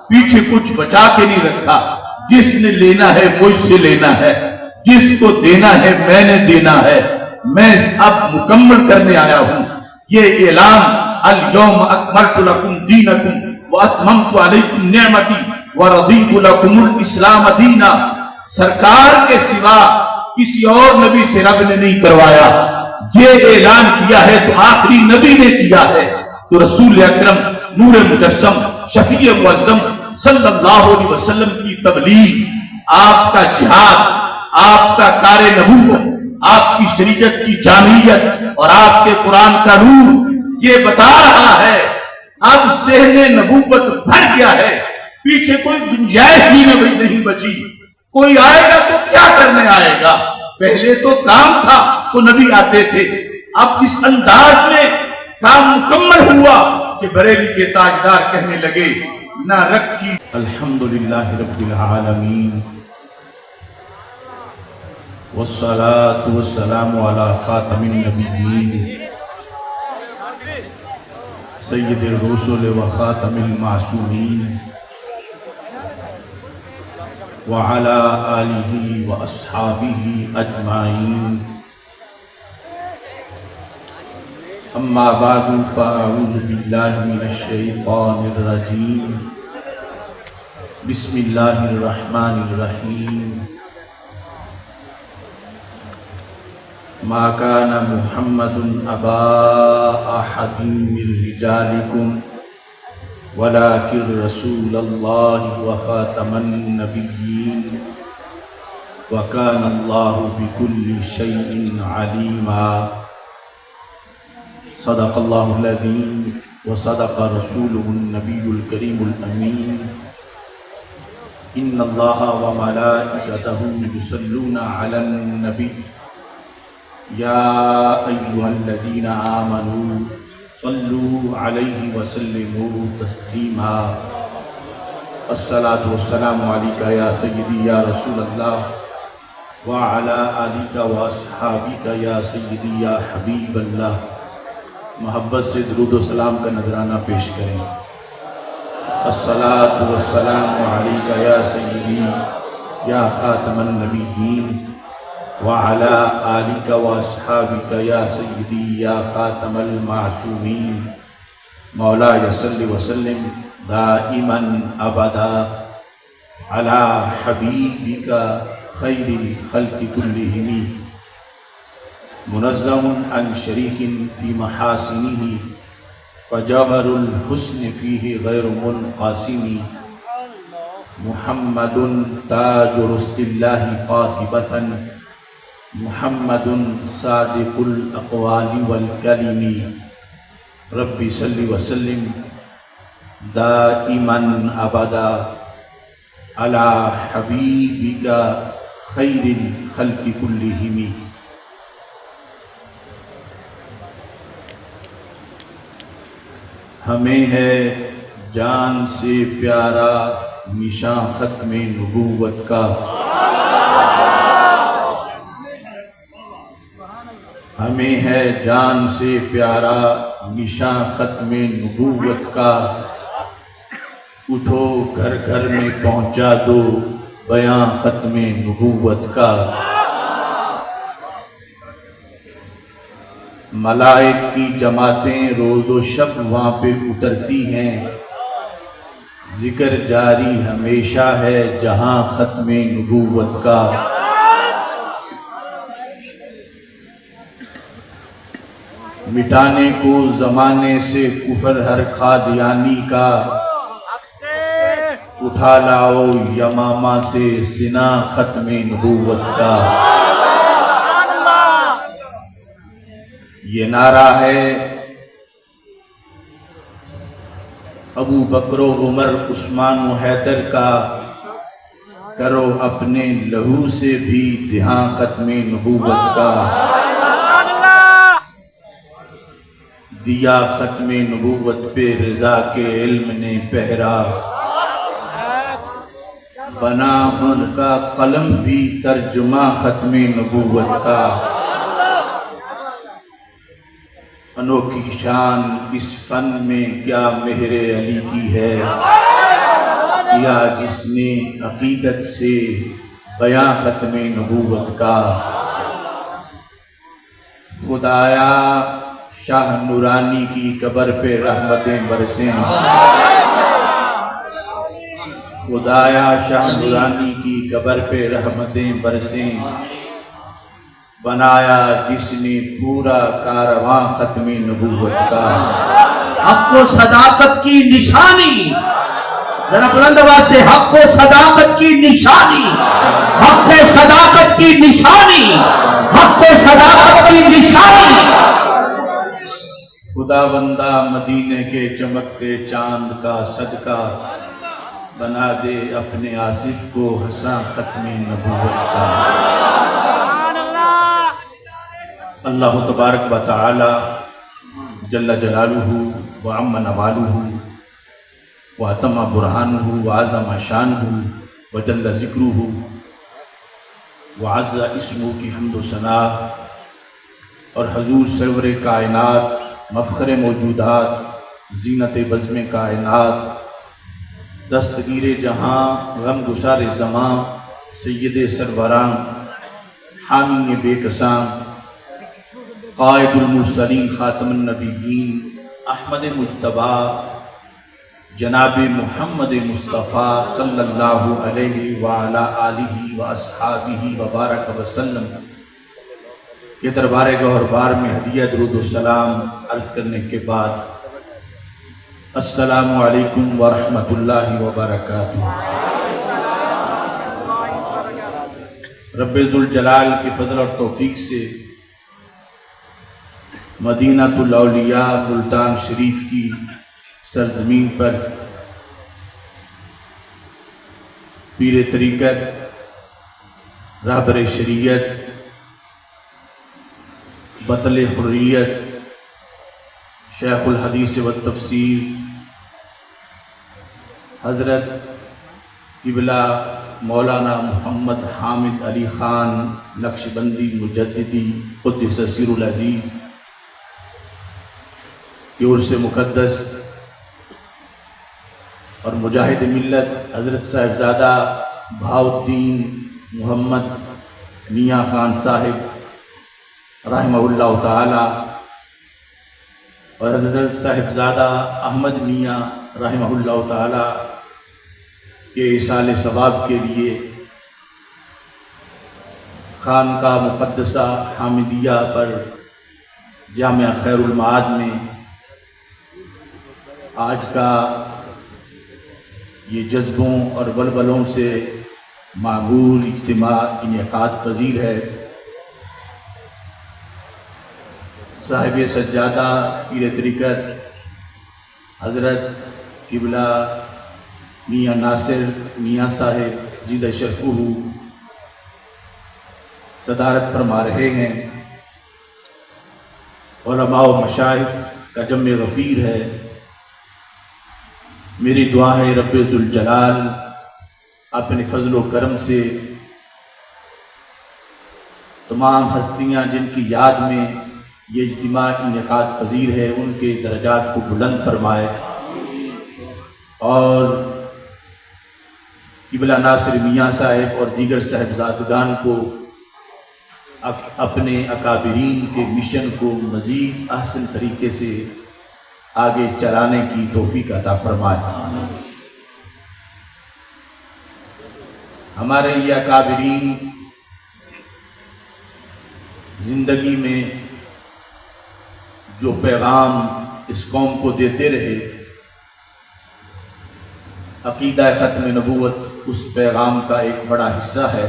پیچھے کچھ بچا کے نہیں رکھا. جس نے لینا ہے مجھ سے لینا ہے, جس کو دینا ہے میں نے دینا ہے. میں اب مکمل کرنے آیا ہوں. یہ اعلان الیوم اکملت لکم دینکم واتممت علیکم نعمتی ورضیت لکم الاسلام دینا, سرکار کے سوا کسی اور نبی سے رب نے نہیں کروایا. یہ اعلان کیا ہے تو آخری نبی نے کیا ہے. تو رسول اکرم نور مجسم شفیع معظم صلی اللہ علیہ وسلم کی تبلیغ, آپ کا جہاد, آپ کا کار نبوت, آپ کی شریعت کی جامعیت اور آپ کے قرآن کا نور یہ بتا رہا ہے اب ذہن نبوت بھر گیا ہے. پیچھے کوئی گنجائش ہی نہیں بچی. کوئی آئے گا تو کیا کرنے آئے گا؟ پہلے تو کام تھا تو نبی آتے تھے. اب اس انداز میں کام مکمل ہوا کہ بریلی کے تاجدار کہنے لگے نہ رکھی. الحمدللہ رب العالمین والصلاة والسلام علی خاتم النبیین سید الرسل و خاتم المعصومین وعلى آلہ واصحابہ اجمعین. اما بعد فاعوذ باللہ من الشیطان الرجیم. بسم اللہ الرحمن الرحیم. ما كان محمد أبا أحد من رجالكم ولكن رسول الله وخاتم النبيين وكان الله بكل شيء عليما. صدق الله العظيم وصدق رسوله النبي الكريم الأمين. إن الله وملائكته يصلون على النبي يا أيها الذين آمنوا صلوا عليه وسلموا تسليما. الصلاة والسلام عليك يا سيدي يا رسول الله وعلى آلك وأصحابك يا سيدي يا حبيب الله. محبت سے درود و سلام کا نذرانہ پیش کریں. الصلاة والسلام عليك يا سيدي يا خاتم النبيين وعلى آلك وأصحابك يا سيدي يا خاتم المعصومين. مولاي صل وسلم دائما أبدا على حبيبك خير الخلق كلهم منزه عن شريك في محاسنه فجوهر الحسن فيه غير منقسم. محمد تاج رسل الله قاطبة محمد صادق الاقوال والکلم. ربی صلی وسلم دائما ابدا علی حبیبک خیر الخلق کلہم. ہمیں ہے جان سے پیارا نشاں ختم نبوت کا. ہمیں ہے جان سے پیارا نشاں ختم نبوت کا. اٹھو گھر گھر میں پہنچا دو بیاں ختم نبوت کا. ملائک کی جماعتیں روز و شب وہاں پہ اترتی ہیں. ذکر جاری ہمیشہ ہے جہاں ختم نبوت کا. مٹانے کو زمانے سے کفر ہر قادیانی کا. اٹھا لاؤ یمامہ سے زنا ختم نبوت کا. یہ نعرہ ہے ابو بکر و عمر عثمان و حیدر کا. کرو اپنے لہو سے بھی دہاں ختم نبوت کا. دیا ختم نبوت پہ رضا کے علم نے پہرا. بنا ان کا قلم بھی ترجمہ ختم نبوت کا. انوکھی شان اس فن میں کیا مہر علی کی ہے. کیا جس نے عقیدت سے بیاں ختم نبوت کا، خدایا شاہ نورانی کی قبر پہ رحمتیں برسیں، خدایا شاہ نورانی کی قبر پہ رحمتیں برسیں، بنایا جس نے پورا کارواں ختم نبوت کا۔ حق و صداقت کی نشانی، ذرا بلند آواز سے، حق و صداقت کی نشانی، حق و صداقت کی نشانی، حق و صداقت کی نشانی۔ خدا بندہ مدینے کے چمکتے چاند کا صدقہ، بنا دے اپنے آصف کو حساں ختم نبوت کا۔ اللہ تبارک و تعالی جل جلالہ وعم نوالہ واتم برہانہ وعظم شانہ وجل ذکرہ وعز اسمہ کی حمد و ثنا، اور حضور سرور کائنات، مفخر موجودات، زینت بزم کائنات، دستگیر جہاں، غم گسار زماں، سید سروران، حامی بے کساں، قائد المرسلین، خاتم النبیین، احمد مجتبیٰ، جناب محمد مصطفیٰ صلی اللہ علیہ وعلا آلہ واصحابہ وبارک وسلم کے دربار گوہر بار میں ہدیہ درود و سلام عرض کرنے کے بعد، السلام علیکم ورحمۃ اللہ وبرکاتہ۔ رب ذوالجلال کی فضل اور توفیق سے مدینہ الاولیاء ملتان شریف کی سرزمین پر پیر طریقت، رہبر شریعت، بطل حریت، شیخ الحدیث والتفسیر حضرت قبلہ مولانا محمد حامد علی خان نقشبندی مجددی قدس سیر العزیز کی اور سے مقدس اور مجاہد ملت حضرت صاحبزادہ بہاؤالدین محمد میاں خان صاحب رحمہ اللہ تعالی اور حضرت صاحبزادہ احمد میاں رحمہ اللہ تعالی کے ایصال ثواب کے لیے خانقاہ مقدسہ حامدیہ پر جامعہ خیر المعاد میں آج کا یہ جذبوں اور ولولوں سے معمول اجتماع انعقاد پذیر ہے۔ صاحب سجادہ پیر طریقت حضرت قبلہ میاں ناصر میاں صاحب زیدہ شرفہ صدارت فرما رہے ہیں، علماء و مشائخ کا جمع غفیر ہے۔ میری دعا ہے رب ذوالجلال اپنے فضل و کرم سے تمام ہستیاں جن کی یاد میں یہ اجتماع انعقاد پذیر ہے ان کے درجات کو بلند فرمائے، اور قبلہ ناصر میاں صاحب اور دیگر صاحبزادگان کو اپنے اکابرین کے مشن کو مزید احسن طریقے سے آگے چلانے کی توفیق عطا فرمائے۔ ہمارے یہ اکابرین زندگی میں جو پیغام اس قوم کو دیتے رہے، عقیدہ ختم نبوت اس پیغام کا ایک بڑا حصہ ہے،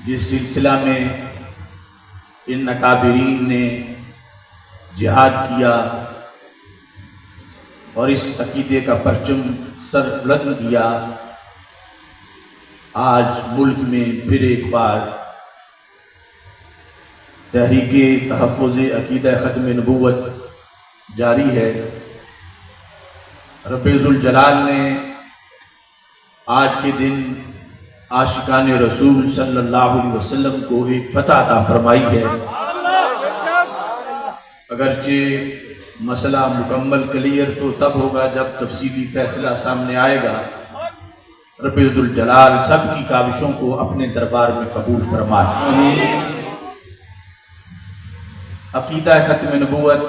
جس سلسلہ میں ان اکابرین نے جہاد کیا اور اس عقیدے کا پرچم سر بلند کیا۔ آج ملک میں پھر ایک بار تحریک تحفظ عقیدہ ختم نبوت جاری ہے۔ رب ذوالجلال نے آج کے دن عاشقان رسول صلی اللہ علیہ وسلم کو ایک فتح عطا فرمائی ہے۔ اگرچہ مسئلہ مکمل کلیئر تو تب ہوگا جب تفصیلی فیصلہ سامنے آئے گا۔ رب ذوالجلال سب کی کاوشوں کو اپنے دربار میں قبول فرمائے۔ عقیدہ ختم نبوت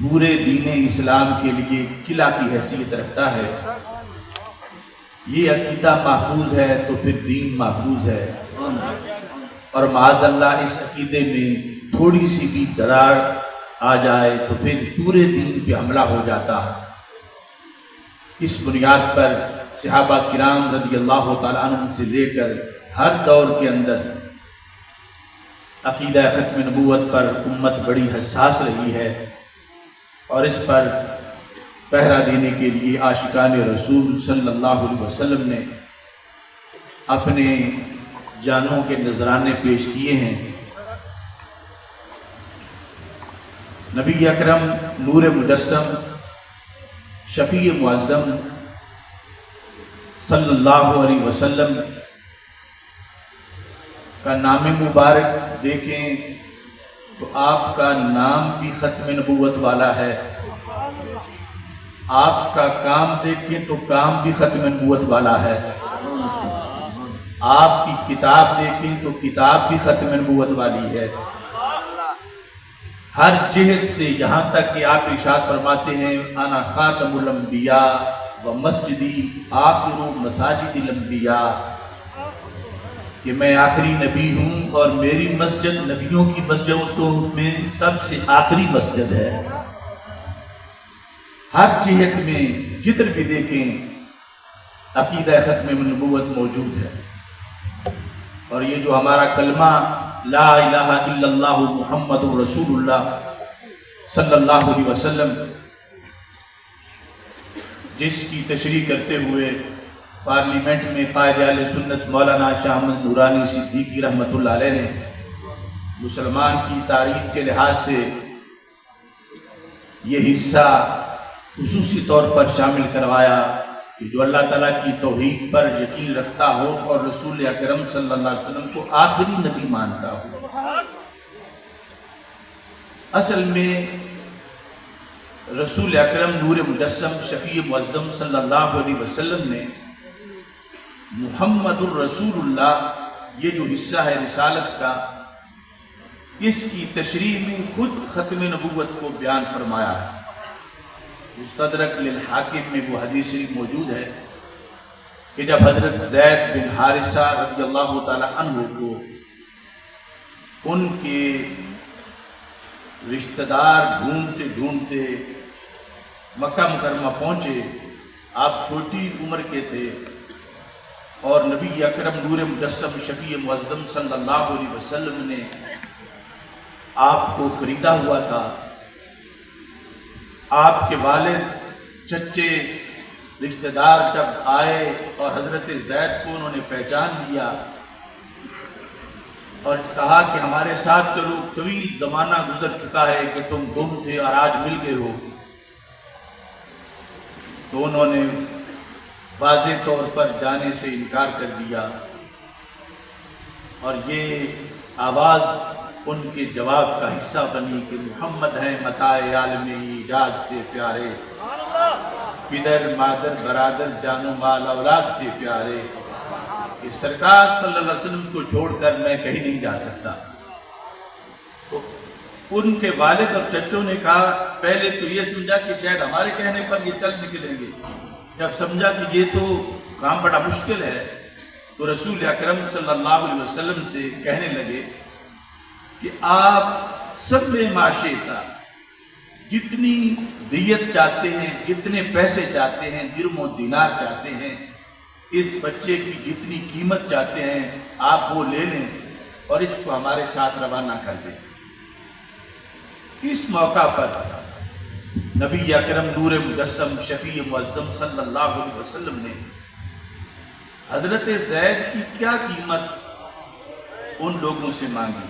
پورے دین اسلام کے لیے قلعہ کی حیثیت رکھتا ہے۔ یہ عقیدہ محفوظ ہے تو پھر دین محفوظ ہے، اور معاذ اللہ اس عقیدے میں تھوڑی سی بھی درار آ جائے تو پھر پورے دین پہ حملہ ہو جاتا ہے۔ اس بنیاد پر صحابہ کرام رضی اللہ تعالیٰ عنہ سے لے کر ہر دور کے اندر عقیدہ ختم نبوت پر امت بڑی حساس رہی ہے، اور اس پر پہرا دینے کے لیے عاشقان رسول صلی اللہ علیہ وسلم نے اپنے جانوں کے نذرانے پیش کیے ہیں۔ نبی اکرم نور مجسم شفیع معظم صلی اللہ علیہ وسلم کا نام مبارک دیکھیں تو آپ کا نام بھی ختم نبوت والا ہے، آپ کا کام دیکھیں تو کام بھی ختم نبوت والا ہے، آپ کی کتاب دیکھیں تو کتاب بھی ختم نبوت والی ہے۔ ہر جہت سے یہاں تک کہ آپ ارشاد فرماتے ہیں انا خاتم الانبیاء و مسجدی آخر مساجد الانبیاء، کہ میں آخری نبی ہوں اور میری مسجد نبیوں کی مسجد میں سب سے آخری مسجد ہے۔ ہر جہت میں جدھر بھی دیکھیں عقیدہ ختم نبوت موجود ہے، اور یہ جو ہمارا کلمہ لا الہ الا اللہ محمد رسول اللہ صلی اللہ علیہ وسلم، جس کی تشریح کرتے ہوئے پارلیمنٹ میں قائد اہل سنت مولانا شاہ احمد نورانی صدیقی رحمۃ اللہ علیہ نے مسلمان کی تعریف کے لحاظ سے یہ حصہ خصوصی طور پر شامل کروایا کہ جو اللہ تعالیٰ کی توحید پر یقین رکھتا ہو اور رسول اکرم صلی اللہ علیہ وسلم کو آخری نبی مانتا ہو۔ اصل میں رسول اکرم نور مجسم شفیع معظم صلی اللہ علیہ وسلم نے محمد الرسول اللہ، یہ جو حصہ ہے رسالت کا، اس کی تشریح میں خود ختم نبوت کو بیان فرمایا ہے۔ مستدرک للحاکم میں وہ حدیث شریف موجود ہے کہ جب حضرت زید بن حارثہ رضی اللہ تعالی عنہ کو ان کے رشتہ دار ڈھونڈتے ڈھونڈتے مکہ مکرمہ پہنچے، آپ چھوٹی عمر کے تھے، اور نبی اکرم نور مجسم شفیع معظم صلی اللہ علیہ وسلم نے آپ کو خریدا ہوا تھا۔ آپ کے والد چچے رشتہ دار جب آئے اور حضرت زید کو انہوں نے پہچان لیا اور کہا کہ ہمارے ساتھ چلو، طویل زمانہ گزر چکا ہے کہ تم گم تھے اور آج مل گئے ہو، تو انہوں نے واضح طور پر جانے سے انکار کر دیا، اور یہ آواز ان کے جواب کا حصہ بنی کہ محمد ہیں متاع عالم ایجاد سے پیارے، پدر مادر برادر جان و مال اولاد سے پیارے، کہ سرکار صلی اللہ علیہ وسلم کو چھوڑ کر میں کہیں نہیں جا سکتا۔ تو ان کے والد اور چچوں نے کہا، پہلے تو یہ سمجھا کہ شاید ہمارے کہنے پر یہ چل نکلیں گے، جب سمجھا کہ یہ تو کام بڑا مشکل ہے تو رسول اکرم صلی اللہ علیہ وسلم سے کہنے لگے کہ آپ سب معاشے کا جتنی دیت چاہتے ہیں، جتنے پیسے چاہتے ہیں، درم و دینار چاہتے ہیں، اس بچے کی جتنی قیمت چاہتے ہیں آپ وہ لے لیں اور اس کو ہمارے ساتھ روانہ کر دیں۔ اس موقع پر نبی اکرم نور مجسم شفیع معظم صلی اللہ علیہ وسلم نے حضرت زید کی کیا قیمت ان لوگوں سے مانگی؟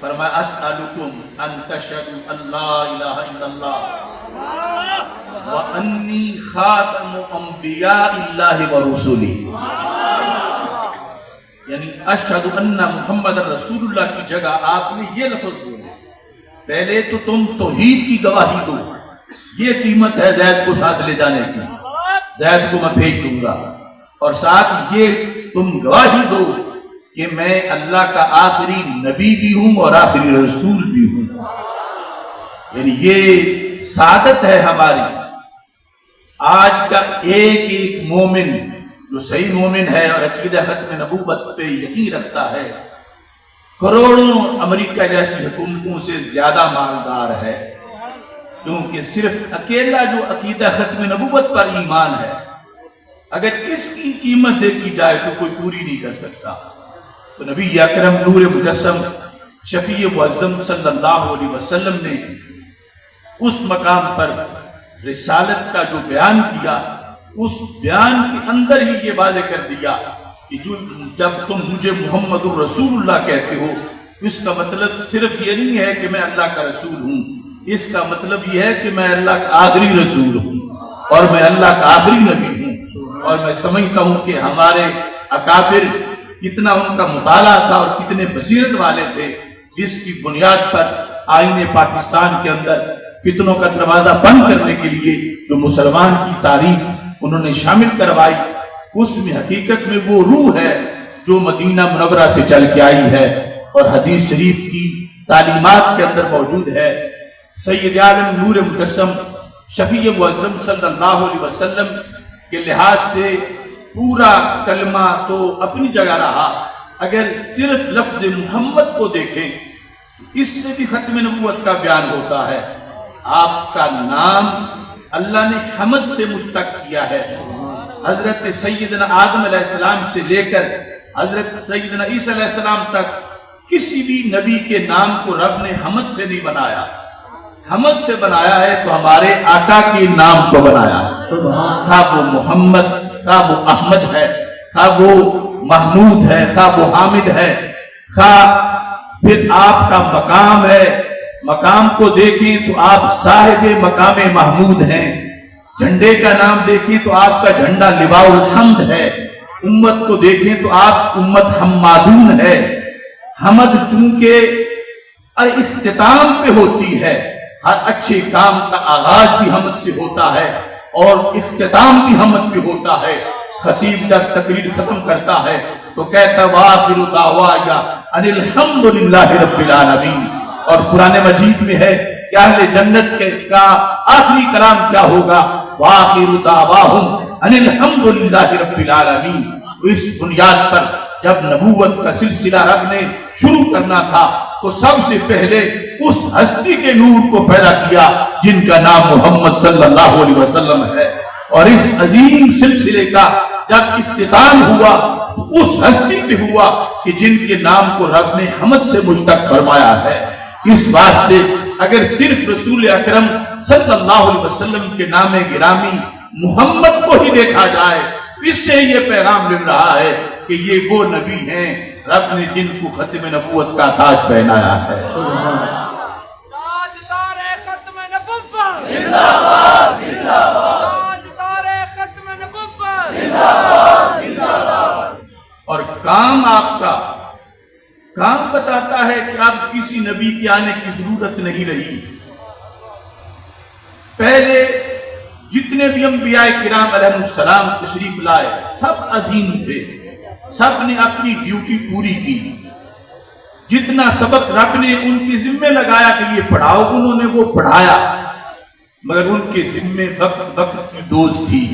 فرمایا اسألکم ان تشہدوا ان لا الہ الا اللہ وانی خاتم انبیاء اللہ ورسولہ، یعنی اشہد ان محمد رسول اللہ کی جگہ آپ نے یہ لفظ بولے پہلے تو تم توحید کی گواہی دو، یہ قیمت ہے زید کو ساتھ لے جانے کی، زید کو میں بھیج دوں گا، اور ساتھ یہ تم گواہی دو کہ میں اللہ کا آخری نبی بھی ہوں اور آخری رسول بھی ہوں۔ یعنی یہ سعادت ہے ہماری۔ آج کا ایک ایک مومن جو صحیح مومن ہے اور عقیدہ ختم نبوت پہ یقین رکھتا ہے، کروڑوں امریکہ جیسی حکومتوں سے زیادہ مالدار ہے، کیونکہ صرف اکیلا جو عقیدہ ختم نبوت پر ایمان ہے، اگر اس کی قیمت دیکھی جائے تو کوئی پوری نہیں کر سکتا۔ تو نبی اکرم نور مجسم شفیع معظم صلی اللہ علیہ وسلم نے اس مقام پر رسالت کا جو بیان کیا، اس بیان کے اندر ہی یہ واضح کر دیا کہ جب تم مجھے محمد الرسول اللہ کہتے ہو، اس کا مطلب صرف یہ نہیں ہے کہ میں اللہ کا رسول ہوں، اس کا مطلب یہ ہے کہ میں اللہ کا آخری رسول ہوں اور میں اللہ کا آخری نبی ہوں۔ اور میں سمجھتا ہوں کہ ہمارے اکابر کتنا ان کا مطالعہ تھا اور کتنے بصیرت والے تھے، جس کی بنیاد پر آئین پاکستان کے اندر فتنوں کا دروازہ بند کرنے کے لیے جو مسلمان کی تعریف انہوں نے شامل کروائی، اس میں حقیقت میں وہ روح ہے جو مدینہ منورہ سے چل کے آئی ہے اور حدیث شریف کی تعلیمات کے اندر موجود ہے۔ سید عالم نور مجسم شفیع معظم صلی اللہ علیہ وسلم کے لحاظ سے پورا کلمہ تو اپنی جگہ رہا، اگر صرف لفظ محمد کو دیکھیں اس سے بھی ختم نبوت کا بیان ہوتا ہے۔ آپ کا نام اللہ نے حمد سے مشتق کیا ہے۔ حضرت سیدنا آدم علیہ السلام سے لے کر حضرت سیدنا عیسیٰ علیہ السلام تک کسی بھی نبی کے نام کو رب نے حمد سے نہیں بنایا، حمد سے بنایا ہے تو ہمارے آقا کے نام کو بنایا ہے۔ خواہ وہ محمد، خواہ وہ احمد ہے، خواہ وہ محمود ہے، خواہ وہ حامد ہے، خواہ پھر آپ کا مقام ہے، مقام کو دیکھیں تو آپ صاحب مقام محمود ہیں، جھنڈے کا نام دیکھیں تو آپ کا جھنڈا لواء الحمد ہے، امت کو دیکھیں تو آپ امت حمادون ہے۔ حمد چونکہ اختتام پہ ہوتی ہے، ہر اچھے کام کا آغاز بھی حمد سے ہوتا ہے اور اختتام بھی حمد پہ ہوتا ہے۔ خطیب جب تقریر ختم کرتا ہے تو کہتا وآخر دعوایا ان الحمد للہ رب العالمین، اور قرآن مجید میں ہے کہ اہل جنت کا آخری کلام کیا ہوگا، وآخر دعواہم ان الحمد للہ رب العالمین۔ اس بنیاد پر جب نبوت کا سلسلہ رب نے شروع کرنا تھا تو سب سے پہلے اس ہستی کے نور کو پیدا کیا جن کا نام محمد صلی اللہ علیہ وسلم ہے، اور اس عظیم سلسلے کا جب اختتام ہوا تو اس ہستی پہ ہوا کہ جن کے نام کو رب نے حمد سے مشتق فرمایا ہے۔ اس واسطے اگر صرف رسول اکرم صلی اللہ علیہ وسلم کے نام گرامی محمد کو ہی دیکھا جائے، اس سے یہ پیغام مل رہا ہے کہ یہ وہ نبی ہیں رب نے جن کو ختم نبوت کا تاج پہنایا ہے۔ تاجدار ختم نبوت زندہ باد، زندہ باد، تاجدار ختم نبوت زندہ باد، زندہ باد۔ اور کام آپ کا کام بتاتا ہے کہ اب کسی نبی کے آنے کی ضرورت نہیں رہی۔ پہلے جتنے بھی انبیاء کرام علیہ السلام تشریف لائے سب عظیم تھے، سب نے اپنی ڈیوٹی پوری کی، جتنا سبق رب نے ان کے ذمے لگایا کہ یہ پڑھاؤ انہوں نے وہ پڑھایا، مگر ان کے ذمے وقت وقت کی ڈوز تھی،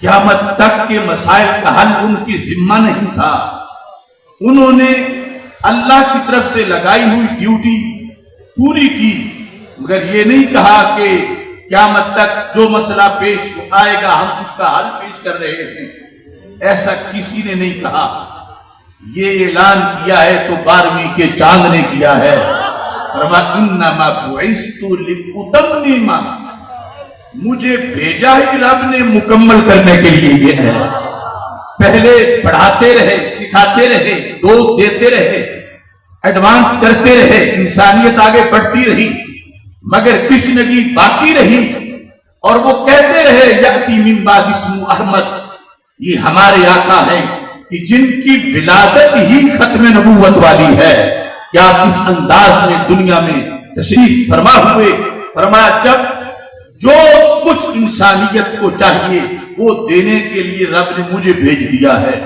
قیامت تک کے مسائل کا حل ان کی ذمہ نہیں تھا۔ انہوں نے اللہ کی طرف سے لگائی ہوئی ڈیوٹی پوری کی، مگر یہ نہیں کہا کہ قیامت تک جو مسئلہ پیش آئے گا ہم اس کا حل پیش کر رہے ہیں، ایسا کسی نے نہیں کہا۔ یہ اعلان کیا ہے تو 12ویں کے چاند نے کیا ہے، فرمایا انما بعثت لاتمم، مجھے بھیجا ہی رب نے مکمل کرنے کے لیے یہ ہے۔ پہلے پڑھاتے رہے، سکھاتے رہے، دوست دیتے رہے، ایڈوانس کرتے رہے، انسانیت آگے بڑھتی رہی، مگر کشنگی باقی رہی، اور وہ کہتے رہے یأتی من بعد اسمہ احمد، یہ ہمارے آقا ہیں کہ جن کی ولادت ہی ختم نبوت والی ہے۔ کیا آپ اس انداز میں دنیا میں تشریف فرما ہوئے فرمایا جب جو کچھ انسانیت کو چاہیے وہ دینے کے لیے رب نے مجھے بھیج دیا ہے